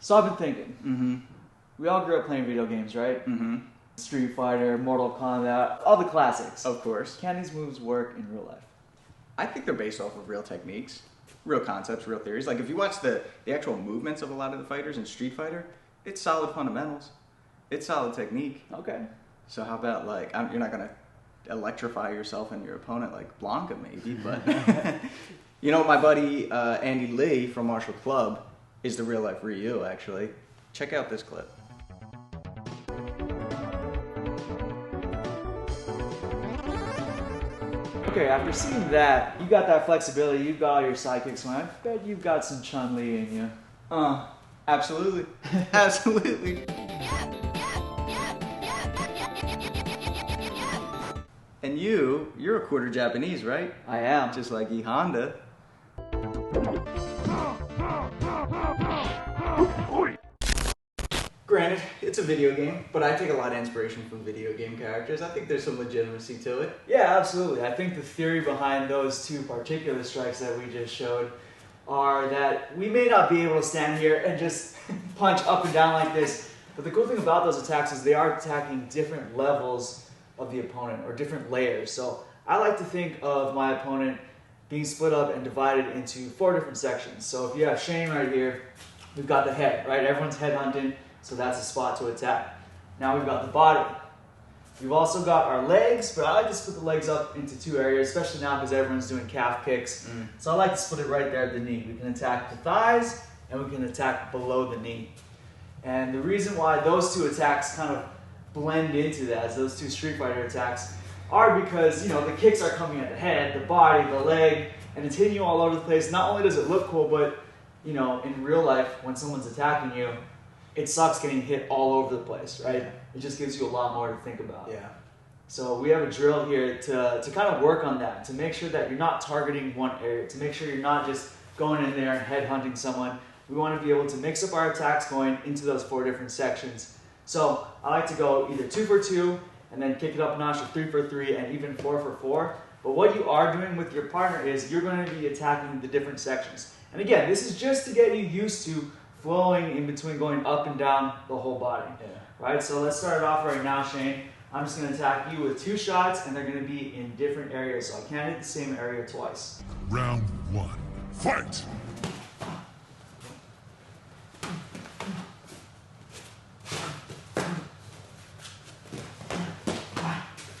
So I've been thinking, we all grew up playing video games, right? Street Fighter, Mortal Kombat, all the classics. Of course. Can these moves work in real life? I think they're based off of real techniques, real concepts, real theories. Like if you watch the actual movements of a lot of the fighters in Street Fighter, it's solid fundamentals. It's solid technique. Okay. So how about like, you're not going to electrify yourself and your opponent like Blanca maybe, but you know, my buddy Andy Lee from Martial Club is the real life Ryu actually. Check out this clip. Okay, after seeing that, you got that flexibility, you've got all your sidekicks on. I bet you've got some Chun-Li in you. Absolutely. Absolutely. And you're a quarter Japanese, right? I am. Just like E Honda. Granted, it's a video game, but I take a lot of inspiration from video game characters. I think there's some legitimacy to it. Yeah, absolutely. I think the theory behind those two particular strikes that we just showed are that we may not be able to stand here and just punch up and down like this, but the cool thing about those attacks is they are attacking different levels of the opponent or different layers. So I like to think of my opponent being split up and divided into 4 different sections. So if you have Shane right here, we've got the head, right? Everyone's headhunting, so that's a spot to attack. Now we've got the body. We've also got our legs, but I like to split the legs up into 2 areas, especially now because everyone's doing calf kicks. So I like to split it right there at the knee. We can attack the thighs and we can attack below the knee. And the reason why those 2 attacks kind of blend into that, those 2 Street Fighter attacks, are because, you know, the kicks are coming at the head, the body, the leg, and it's hitting you all over the place. Not only does it look cool, but, you know, in real life, when someone's attacking you, it sucks getting hit all over the place, right? It just gives you a lot more to think about. Yeah. So we have a drill here to kind of work on that, to make sure that you're not targeting one area, to make sure you're not just going in there and headhunting someone. We want to be able to mix up our attacks going into those 4 different sections. So I like to go either 2 for 2, and then kick it up a notch to 3 for 3, and even 4 for 4. But what you are doing with your partner is you're going to be attacking the different sections. And again, this is just to get you used to flowing in between going up and down the whole body. Yeah. Right? So let's start it off right now, Shane. I'm just going to attack you with 2 shots, and they're going to be in different areas, so I can't hit the same area twice. Round 1. Fight!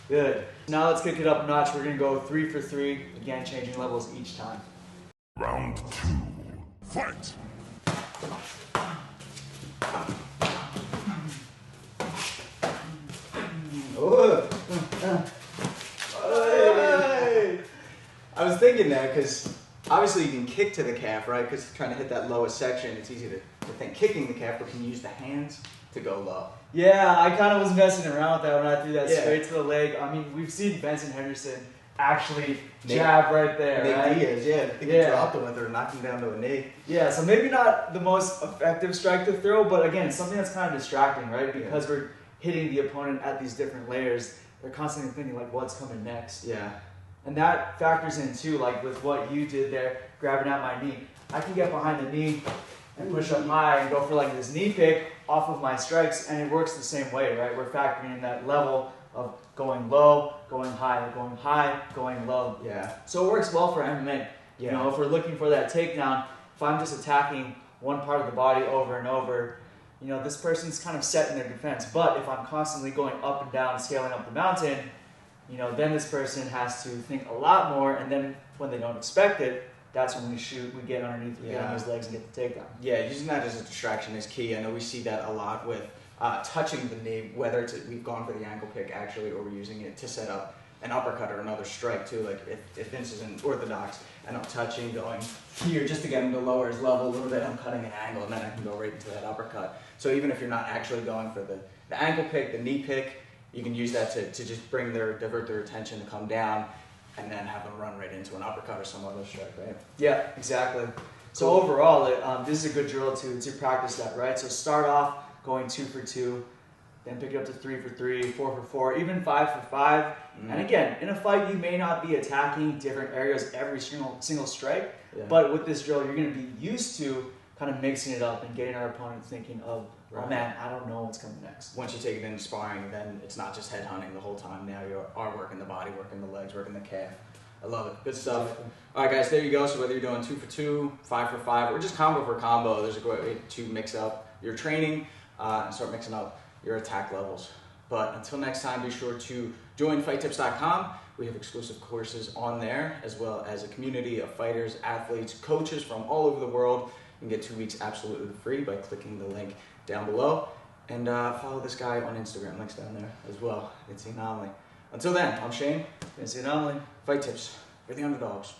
Good. Now let's kick it up a notch. We're going to go 3 for 3, again changing levels each time. Round 2. Fight! I was thinking that because obviously you can kick to the calf, right? Because trying to hit that lowest section, it's easy to think kicking the calf, but can you use the hands to go low? Yeah, I kind of was messing around with that when I threw that straight to the leg. I mean, we've seen Benson Henderson actually jab right there, right? Diaz, I think he dropped him with her, knocked him down to a knee. Yeah, so maybe not the most effective strike to throw, but again, it's something that's kind of distracting, right? Because we're hitting the opponent at these different layers, they're constantly thinking, like, what's coming next? Yeah. And that factors in, too, like with what you did there, grabbing at my knee. I can get behind the knee and push up high and go for, like, this knee pick off of my strikes, and it works the same way, right? We're factoring in that level of going low, going high, going low. Yeah. So it works well for MMA. You know, if we're looking for that takedown, if I'm just attacking one part of the body over and over, you know, this person's kind of set in their defense. But if I'm constantly going up and down, scaling up the mountain, you know, then this person has to think a lot more, and then when they don't expect it, that's when we shoot, we get underneath, we get on his legs and get the takedown. Yeah, using that as a distraction is key. I know we see that a lot with touching the knee, whether it's we've gone for the ankle pick actually, or we're using it to set up an uppercut or another strike too. Like if Vince is in orthodox and I'm touching, going here just to get him to lower his level a little bit, I'm cutting an angle and then I can go right into that uppercut. So even if you're not actually going for the ankle pick, the knee pick, you can use that to just divert their attention to come down and then have them run right into an uppercut or some other strike, right? Yeah, exactly. So overall, this is a good drill to practice that, right? So start off going 2 for 2, then pick it up to 3 for 3, 4 for 4, even 5 for 5. And again, in a fight, you may not be attacking different areas every single strike, but with this drill, you're going to be used to kind of mixing it up and getting our opponent thinking of, oh man, I don't know what's coming next. Once you take it into sparring, then it's not just headhunting the whole time. Now you are working the body, working the legs, working the calf. I love it. Good stuff. All right, guys, there you go. So whether you're doing 2 for 2, 5 for 5, or just combo for combo, there's a great way to mix up your training and start mixing up your attack levels. But until next time, be sure to join fighttips.com. We have exclusive courses on there, as well as a community of fighters, athletes, coaches from all over the world. You can get 2 weeks absolutely free by clicking the link down below. And follow this guy on Instagram. Link's down there as well. It's the Anomaly. Until then, I'm Shane. It's the Anomaly. Fight Tips for the underdogs.